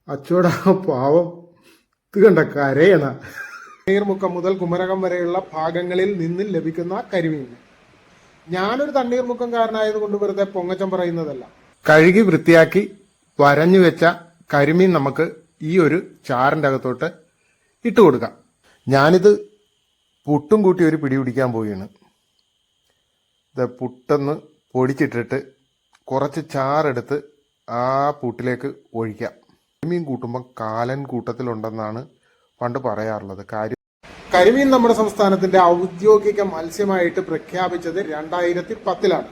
അച്ചോടാ പാവം ഇത് കണ്ട കരയണ. തണ്ണീർമുക്കം മുതൽ കുമരകം വരെയുള്ള ഭാഗങ്ങളിൽ നിന്ന് ലഭിക്കുന്ന കരിമീൻ. ഞാനൊരു തണ്ണീർമുക്കംകാരനായതുകൊണ്ട് വെറുതെ പൊങ്ങച്ചം പറയുന്നതല്ല. കഴുകി വൃത്തിയാക്കി വരഞ്ഞു വെച്ച കരിമീൻ നമുക്ക് ഈ ഒരു ചാറിന്റെ അകത്തോട്ട് ഇട്ട് കൊടുക്കാം. ഞാനിത് പുട്ടും കൂട്ടി ഒരു പിടി പിടിക്കാൻ പോവുകയാണ്. ഇത് പുട്ടൊന്ന് പൊടിച്ചിട്ടിട്ട് കുറച്ച് ചാറെടുത്ത് ആ പുട്ടിലേക്ക് ഒഴിക്കാം. കരിമീൻ കൂട്ടുമ്പോൾ കാലൻ കൂട്ടത്തിലുണ്ടെന്നാണ് പണ്ട് പറയാറുള്ളത്. കരിമീൻ നമ്മുടെ സംസ്ഥാനത്തിന്റെ ഔദ്യോഗിക മത്സ്യമായിട്ട് പ്രഖ്യാപിച്ചത് 2010-ലാണ്.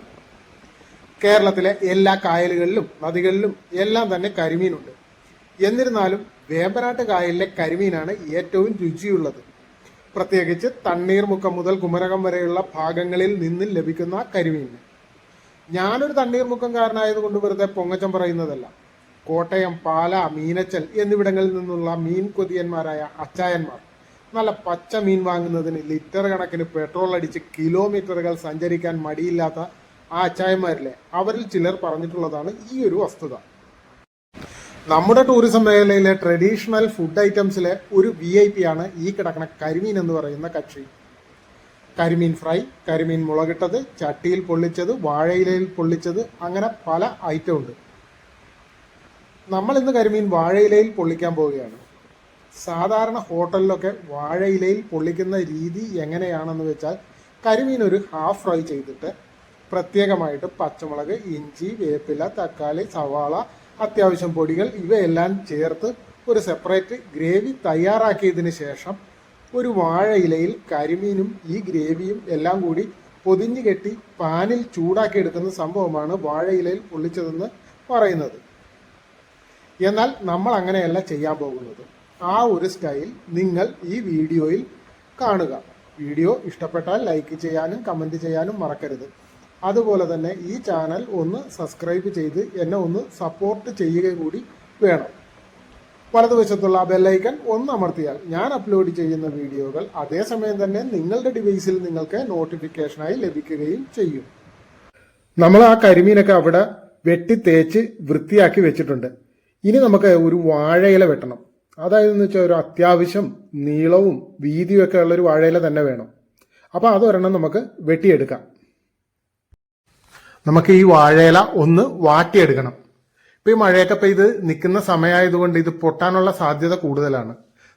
കേരളത്തിലെ എല്ലാ കായലുകളിലും നദികളിലും എല്ലാം തന്നെ കരിമീനുണ്ട്. എന്നിരുന്നാലും വേമ്പനാട്ട് കായലിലെ കരിമീനാണ് ഏറ്റവും രുചിയുള്ളത്. പ്രത്യേകിച്ച് തണ്ണീർമുക്കം മുതൽ കുമരകം വരെയുള്ള ഭാഗങ്ങളിൽ നിന്ന് ലഭിക്കുന്ന കരിമീൻ. ഞാനൊരു തണ്ണീർമുക്കംകാരനായതുകൊണ്ട് വെറുതെ പൊങ്ങച്ചം പറയുന്നതല്ല. കോട്ടയം, പാല, മീനച്ചൽ എന്നിവിടങ്ങളിൽ നിന്നുള്ള മീൻ കൊതിയന്മാരായ അച്ചായന്മാർ നല്ല പച്ച മീൻ വാങ്ങുന്നതിന് ലിറ്റർ കണക്കിന് പെട്രോൾ അടിച്ച് കിലോമീറ്ററുകൾ സഞ്ചരിക്കാൻ മടിയില്ലാത്ത ആ അച്ചായന്മാരിലെ അവരിൽ ചിലർ പറഞ്ഞിട്ടുള്ളതാണ് ഈ ഒരു വസ്തുത. നമ്മുടെ ടൂറിസം മേഖലയിലെ ട്രഡീഷണൽ ഫുഡ് ഐറ്റംസിലെ ഒരു VIP ആണ് ഈ കിടക്കുന്ന കരിമീൻ എന്ന് പറയുന്ന കക്ഷി. കരിമീൻ ഫ്രൈ, കരിമീൻ മുളകിട്ടത്, ചട്ടിയിൽ പൊള്ളിച്ചത്, വാഴയിലയിൽ പൊള്ളിച്ചത്, അങ്ങനെ പല ഐറ്റം ഉണ്ട്. നമ്മൾ ഇന്ന് കരിമീൻ വാഴയിലയിൽ പൊള്ളിക്കാൻ പോവുകയാണ്. സാധാരണ ഹോട്ടലിലൊക്കെ വാഴയിലയിൽ പൊള്ളിക്കുന്ന രീതി എങ്ങനെയാണെന്ന് വെച്ചാൽ കരിമീൻ ഒരു ഹാഫ് ഫ്രൈ ചെയ്തിട്ട് പ്രത്യേകമായിട്ട് പച്ചമുളക്, ഇഞ്ചി, വേപ്പില, തക്കാളി, സവാള, അത്യാവശ്യം പൊടികൾ ഇവയെല്ലാം ചേർത്ത് ഒരു സെപ്പറേറ്റ് ഗ്രേവി തയ്യാറാക്കിയതിന് ശേഷം ഒരു വാഴയിലയിൽ കരിമീനും ഈ ഗ്രേവിയും എല്ലാം കൂടി പൊതിഞ്ഞു കെട്ടി പാനിൽ ചൂടാക്കി എടുക്കുന്ന സംഭവമാണ് വാഴയിലയിൽ പൊള്ളിച്ചതെന്ന് പറയുന്നത്. എന്നാൽ നമ്മൾ അങ്ങനെയല്ല ചെയ്യാൻ പോകുന്നത്. ആ ഒരു സ്റ്റൈൽ നിങ്ങൾ ഈ വീഡിയോയിൽ കാണുക. വീഡിയോ ഇഷ്ടപ്പെട്ടാൽ ലൈക്ക് ചെയ്യാനും കമൻറ്റ് ചെയ്യാനും മറക്കരുത്. അതുപോലെ തന്നെ ഈ ചാനൽ ഒന്ന് സബ്സ്ക്രൈബ് ചെയ്ത് എന്നെ ഒന്ന് സപ്പോർട്ട് ചെയ്യുക കൂടി വേണം. വലതുവശത്തുള്ള ബെല്ലൈക്കൺ ഒന്ന് അമർത്തിയാൽ ഞാൻ അപ്ലോഡ് ചെയ്യുന്ന വീഡിയോകൾ അതേസമയം തന്നെ നിങ്ങളുടെ ഡിവൈസിൽ നിങ്ങൾക്ക് നോട്ടിഫിക്കേഷനായി ലഭിക്കുകയും ചെയ്യും. നമ്മൾ ആ കരിമീനൊക്കെ അവിടെ വെട്ടി തേച്ച് വൃത്തിയാക്കി വെച്ചിട്ടുണ്ട്. ഇനി നമുക്ക് ഒരു വാഴയില വെട്ടണം. അതായതെന്ന് വെച്ചാൽ ഒരു അത്യാവശ്യം നീളവും വീതിയും ഒക്കെ ഉള്ളൊരു വാഴയില തന്നെ വേണം. അപ്പോൾ അതൊരെണ്ണം നമുക്ക് വെട്ടിയെടുക്കാം. നമുക്ക് ഈ വാഴയില ഒന്ന് വാട്ടിയെടുക്കണം. ഇപ്പം ഈ മഴയൊക്കെ പെയ്ത് നിൽക്കുന്ന സമയമായതുകൊണ്ട് ഇത് പൊട്ടാനുള്ള സാധ്യത കൂടുതലാണ്.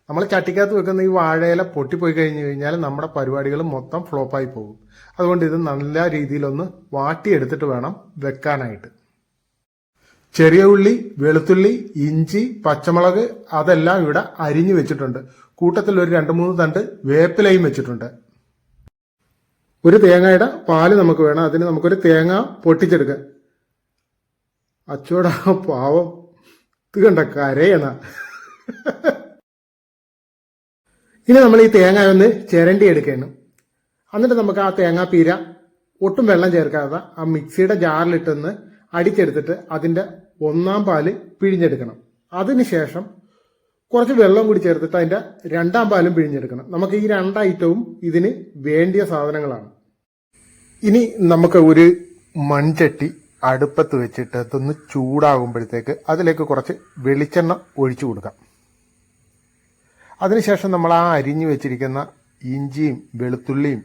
നമ്മൾ ചട്ടിക്കകത്ത് വെക്കുന്ന ഈ വാഴയില പൊട്ടിപ്പോയി കഴിഞ്ഞു കഴിഞ്ഞാൽ നമ്മുടെ പരിപാടികൾ മൊത്തം ഫ്ലോപ്പായി പോകും. അതുകൊണ്ട് ഇത് നല്ല രീതിയിലൊന്ന് വാട്ടിയെടുത്തിട്ട് വേണം വെക്കാനായിട്ട്. ചെറിയ ഉള്ളി, വെളുത്തുള്ളി, ഇഞ്ചി, പച്ചമുളക് അതെല്ലാം ഇവിടെ അരിഞ്ഞു വെച്ചിട്ടുണ്ട്. കൂട്ടത്തിൽ ഒരു 2-3 തണ്ട് വേപ്പിലയും വെച്ചിട്ടുണ്ട്. ഒരു തേങ്ങയുടെ പാല് നമുക്ക് വേണം. അതിന് നമുക്കൊരു തേങ്ങ പൊട്ടിച്ചെടുക്കാം. അച്ചോടാ പാവം ഇത് കണ്ട കരയണ. ഇനി നമ്മൾ ഈ തേങ്ങ ഒന്ന് ചിരണ്ടി എടുക്കണം. എന്നിട്ട് നമുക്ക് ആ തേങ്ങാപ്പീര ഒട്ടും വെള്ളം ചേർക്കാതെ ആ മിക്സിയുടെ ജാറിലിട്ടൊന്ന് അടിച്ചെടുത്തിട്ട് അതിന്റെ 1-ാം പാല് പിഴിഞ്ഞെടുക്കണം. അതിനുശേഷം കുറച്ച് വെള്ളം കൂടി ചേർത്തിട്ട് അതിന്റെ 2-ാം പാലും പിഴിഞ്ഞെടുക്കണം. നമുക്ക് ഈ 2 ഐറ്റവും ഇതിന് വേണ്ടിയ സാധനങ്ങളാണ്. ഇനി നമുക്ക് ഒരു മൺചട്ടി അടുപ്പത്ത് വെച്ചിട്ട് അതൊന്ന് ചൂടാകുമ്പോഴത്തേക്ക് അതിലേക്ക് കുറച്ച് വെളിച്ചെണ്ണ ഒഴിച്ചു കൊടുക്കാം. അതിനുശേഷം നമ്മൾ ആ അരിഞ്ഞു വെച്ചിരിക്കുന്ന ഇഞ്ചിയും വെളുത്തുള്ളിയും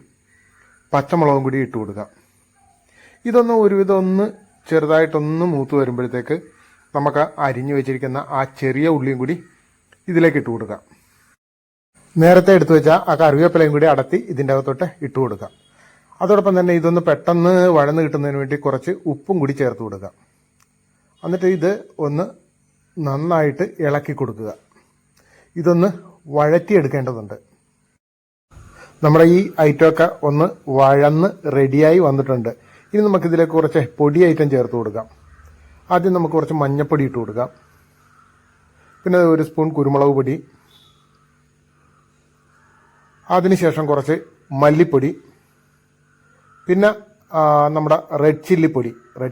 പച്ചമുളകും കൂടി ഇട്ട് കൊടുക്കാം. ഇതൊന്ന് ഒരുവിധം ഒന്ന് ചെറുതായിട്ടൊന്ന് മൂത്ത് വരുമ്പോഴത്തേക്ക് നമുക്ക് അരിഞ്ഞു വെച്ചിരിക്കുന്ന ആ ചെറിയ ഉള്ളിയും കൂടി ഇതിലേക്ക് ഇട്ട് കൊടുക്കാം. നേരത്തെ എടുത്തു വെച്ച ആ കറിവേപ്പിലയും കൂടി അടത്തി ഇതിൻ്റെ അകത്തോട്ട് ഇട്ട് കൊടുക്കാം. അതോടൊപ്പം തന്നെ ഇതൊന്ന് പെട്ടെന്ന് വഴന്ന് കിട്ടുന്നതിന് വേണ്ടി കുറച്ച് ഉപ്പും കൂടി ചേർത്ത് കൊടുക്കാം. എന്നിട്ട് ഇത് ഒന്ന് നന്നായിട്ട് ഇളക്കി കൊടുക്കുക. ഇതൊന്ന് വഴറ്റിയെടുക്കേണ്ടതുണ്ട്. നമ്മുടെ ഈ ഐറ്റമൊക്കെ ഒന്ന് വഴന്ന് റെഡിയായി വന്നിട്ടുണ്ട്. ഇനി നമുക്കിതിലേക്ക് കുറച്ച് പൊടി ഐറ്റം ചേർത്ത് കൊടുക്കാം. ആദ്യം നമുക്ക് കുറച്ച് മഞ്ഞൾപ്പൊടി ഇട്ട് കൊടുക്കാം. പിന്നെ 1 സ്പൂൺ കുരുമുളക് പൊടി, അതിനുശേഷം കുറച്ച് മല്ലിപ്പൊടി, പിന്നെ നമ്മുടെ റെഡ്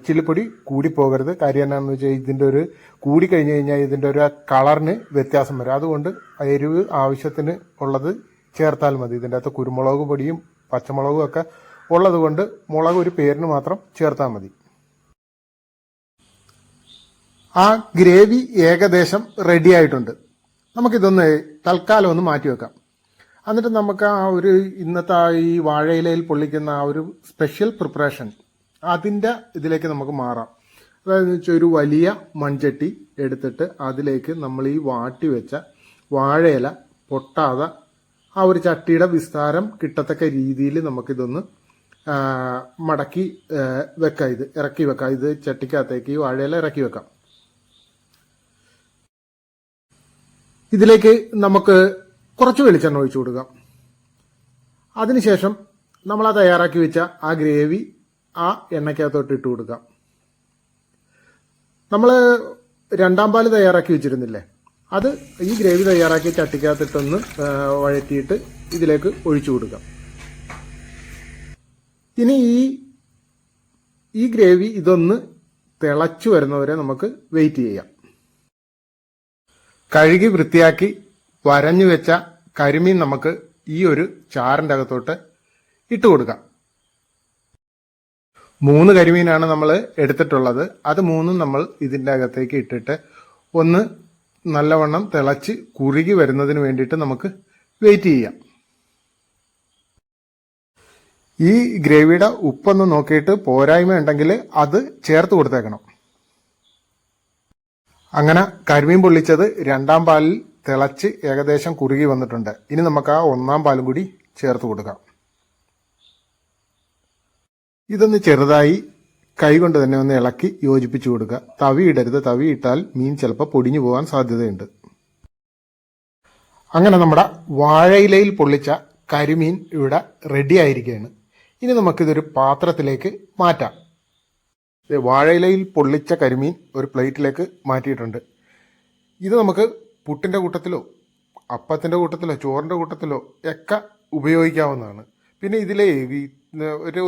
ചില്ലിപ്പൊടി കൂടി പോകരുത്. കാര്യം എന്നാന്ന് വെച്ചാൽ ഇതിൻ്റെ ഒരു കൂടി കഴിഞ്ഞ് കഴിഞ്ഞാൽ ഇതിൻ്റെ ഒരു കളറിന് വ്യത്യാസം വരും. അതുകൊണ്ട് എരിവ് ആവശ്യത്തിന് ഉള്ളത് ചേർത്താൽ മതി. ഇതിൻ്റെ അകത്ത് കുരുമുളക് പൊടിയും പച്ചമുളകും ഒക്കെ ഉള്ളത് കൊണ്ട് മുളക് ഒരു പേരിന് മാത്രം ചേർത്താൽ മതി. ആ ഗ്രേവി ഏകദേശം റെഡി ആയിട്ടുണ്ട്. നമുക്കിതൊന്ന് തൽക്കാലം ഒന്ന് മാറ്റി വെക്കാം. എന്നിട്ട് നമുക്ക് ആ ഒരു ഇന്നത്തെ ഈ വാഴയിലയിൽ പൊള്ളിക്കുന്ന ആ ഒരു സ്പെഷ്യൽ പ്രിപ്പറേഷൻ അതിൻ്റെ ഇതിലേക്ക് നമുക്ക് മാറാം. അതായത് വെച്ചാൽ ഒരു വലിയ മൺചട്ടി എടുത്തിട്ട് അതിലേക്ക് നമ്മൾ ഈ വാട്ടി വെച്ച വാഴയില പൊട്ടാതെ ആ ഒരു ചട്ടിയുടെ വിസ്താരം കിട്ടത്തക്ക രീതിയിൽ നമുക്കിതൊന്ന് മടക്കി വെക്കാം. ഇത് ഇറക്കി വെക്കാം. ഇത് ചട്ടിക്കകത്തേക്ക് ഈ വാഴയില ഇറക്കി വെക്കാം. ഇതിലേക്ക് നമുക്ക് കുറച്ച് വെളിച്ചെണ്ണ ഒഴിച്ചു കൊടുക്കാം. അതിനുശേഷം നമ്മൾ ആ തയ്യാറാക്കി വെച്ച ആ ഗ്രേവി ആ എണ്ണയ്ക്കകത്തോട്ട് ഇട്ട് കൊടുക്കാം. നമ്മൾ രണ്ടാം പാല് തയ്യാറാക്കി വെച്ചിരുന്നില്ലേ, അത് ഈ ഗ്രേവി തയ്യാറാക്കി ചട്ടിക്കകത്തിട്ടൊന്ന് വഴറ്റിയിട്ട് ഇതിലേക്ക് ഒഴിച്ചു കൊടുക്കാം. ഇനി ഈ ഗ്രേവി ഇതൊന്ന് തിളച്ചു വരുന്നവരെ നമുക്ക് വെയിറ്റ് ചെയ്യാം. കഴുകി വൃത്തിയാക്കി വരഞ്ഞു വെച്ച കരിമീൻ നമുക്ക് ഈ ഒരു ചാറിൻ്റെ അകത്തോട്ട് ഇട്ട് കൊടുക്കാം. 3 കരിമീനാണ് നമ്മൾ എടുത്തിട്ടുള്ളത്. അത് 3 നമ്മൾ ഇതിൻ്റെ അകത്തേക്ക് ഇട്ടിട്ട് ഒന്ന് നല്ലവണ്ണം തിളച്ച് കുറുകി വരുന്നതിന് വേണ്ടിയിട്ട് നമുക്ക് വെയിറ്റ് ചെയ്യാം. ഈ ഗ്രേവിയുടെ ഉപ്പൊന്ന് നോക്കിയിട്ട് പോരായ്മ ഉണ്ടെങ്കിൽ അത് ചേർത്ത് കൊടുത്തേക്കണം. അങ്ങനെ കരിമീൻ പൊള്ളിച്ചത് രണ്ടാം പാലിൽ തിളച്ച് ഏകദേശം കുറുകി വന്നിട്ടുണ്ട്. ഇനി നമുക്ക് ആ 1-ാം പാലും കൂടി ചേർത്ത് കൊടുക്കാം. ഇതൊന്ന് ചെറുതായി കൈകൊണ്ട് തന്നെ ഒന്ന് ഇളക്കി യോജിപ്പിച്ചു കൊടുക്കുക. തവി ഇടരുത്. തവി ഇട്ടാൽ മീൻ ചിലപ്പോൾ പൊടിഞ്ഞു പോകാൻ സാധ്യതയുണ്ട്. അങ്ങനെ നമ്മുടെ വാഴയിലയിൽ പൊള്ളിച്ച കരിമീൻ ഇവിടെ റെഡി ആയിരിക്കുകയാണ്. ഇനി നമുക്കിതൊരു പാത്രത്തിലേക്ക് മാറ്റാം. വാഴയിലയിൽ പൊള്ളിച്ച കരിമീൻ ഒരു പ്ലേറ്റിലേക്ക് മാറ്റിയിട്ടുണ്ട്. ഇത് നമുക്ക് പുട്ടിൻ്റെ കൂട്ടത്തിലോ അപ്പത്തിൻ്റെ കൂട്ടത്തിലോ ചോറിൻ്റെ കൂട്ടത്തിലോ ഒക്കെ ഉപയോഗിക്കാവുന്നതാണ്. പിന്നെ ഇതിലേ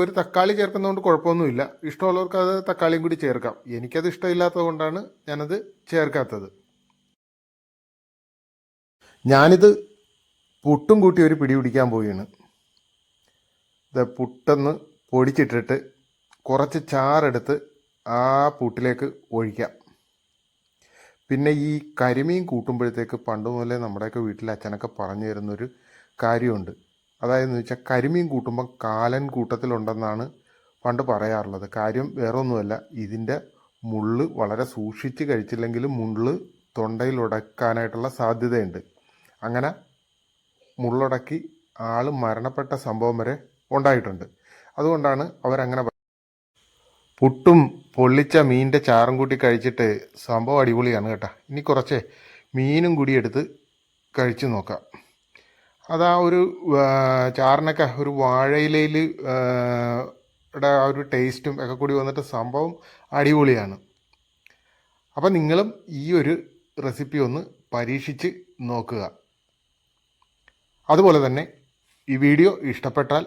ഒരു തക്കാളി ചേർക്കുന്നതുകൊണ്ട് കുഴപ്പമൊന്നുമില്ല. ഇഷ്ടമുള്ളവർക്ക് അത് തക്കാളിയും കൂടി ചേർക്കാം. എനിക്കത് ഇഷ്ടമില്ലാത്തത് കൊണ്ടാണ് ഞാനത് ചേർക്കാത്തത്. ഞാനിത് പുട്ടും കൂട്ടി ഒരു പിടി പിടിക്കാൻ പോവുകയാണ്. ഇത് പുട്ടൊന്ന് പൊടിച്ചിട്ടിട്ട് കുറച്ച് ചാറെടുത്ത് ആ പുട്ടിലേക്ക് ഒഴിക്കാം. പിന്നെ ഈ കരിമീൻ കൂട്ടുമ്പോഴത്തേക്ക് പണ്ട് മുതലേ നമ്മുടെയൊക്കെ വീട്ടിൽ അച്ഛനൊക്കെ പറഞ്ഞു തരുന്നൊരു കാര്യമുണ്ട്. അതായത് വെച്ചാൽ കരിമീൻ കൂട്ടുമ്പോൾ കാലൻ കൂട്ടത്തിലുണ്ടെന്നാണ് പണ്ട് പറയാറുള്ളത്. കാര്യം വേറൊന്നുമല്ല, ഇതിൻ്റെ മുള്ള് വളരെ സൂക്ഷിച്ച് കഴിച്ചില്ലെങ്കിൽ മുള്ള് തൊണ്ടയിൽ ഉടക്കാനായിട്ടുള്ള സാധ്യതയുണ്ട്. അങ്ങനെ മുള്ളുടക്കി ആൾ മരണപ്പെട്ട സംഭവം വരെ ഉണ്ടായിട്ടുണ്ട്. അതുകൊണ്ടാണ് അവരങ്ങനെ പുട്ടും പൊള്ളിച്ച മീനിൻ്റെ ചാറും കൂട്ടി കഴിച്ചിട്ട് സംഭവം അടിപൊളിയാണ് കേട്ടോ. ഇനി കുറച്ച് മീനും കൂടി എടുത്ത് കഴിച്ചു നോക്കാം. അതാ ഒരു ചാറിനൊക്കെ ഒരു വാഴയിലയിൽ ആ ഒരു ടേസ്റ്റും ഒക്കെ കൂടി വന്നിട്ട് സംഭവം അടിപൊളിയാണ്. അപ്പം നിങ്ങളും ഈ ഒരു റെസിപ്പി ഒന്ന് പരീക്ഷിച്ച് നോക്കുക. അതുപോലെ തന്നെ ഈ വീഡിയോ ഇഷ്ടപ്പെട്ടാൽ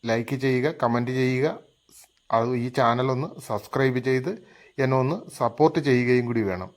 ലൈക്ക് ചെയ്യുക, കമൻറ്റ് ചെയ്യുക. ഈ ചാനലൊന്ന് സബ്സ്ക്രൈബ് ചെയ്ത് എന്നെ ഒന്ന് സപ്പോർട്ട് ചെയ്യുകയും കൂടി വേണം.